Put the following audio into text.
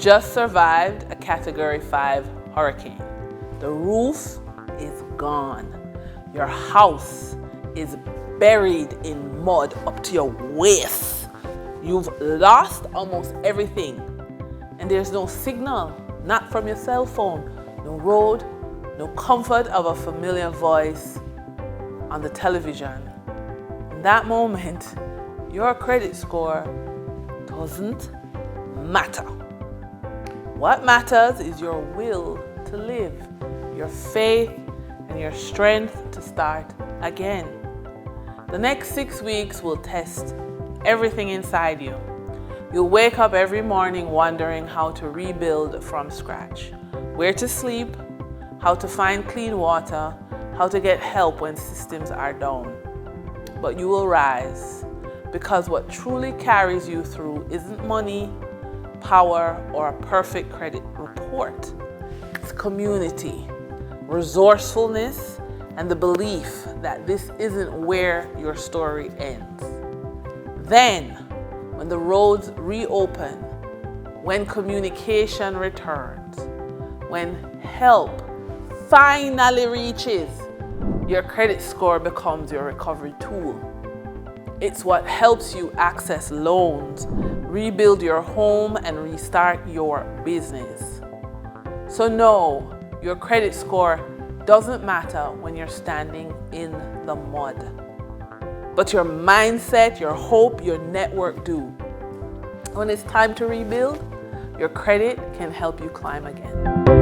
just survived a Category 5 hurricane. The roof is gone. Your house is buried in mud up to your waist. You've lost almost everything. And there's no signal, not from your cell phone, no road, no comfort of a familiar voice on the television. In that moment, your credit score doesn't matter. What matters is your will to live, your faith, and your strength to start again. The next 6 weeks will test everything inside you. You'll wake up every morning wondering how to rebuild from scratch, where to sleep, how to find clean water, how to get help when systems are down. But you will rise, because what truly carries you through isn't money, power, or a perfect credit report. It's community, resourcefulness, and the belief that this isn't where your story ends. Then, when the roads reopen, when communication returns, when help finally reaches, your credit score becomes your recovery tool. It's what helps you access loans, rebuild your home, and restart your business. So no, your credit score doesn't matter when you're standing in the mud. But your mindset, your hope, your network do. When it's time to rebuild, your credit can help you climb again.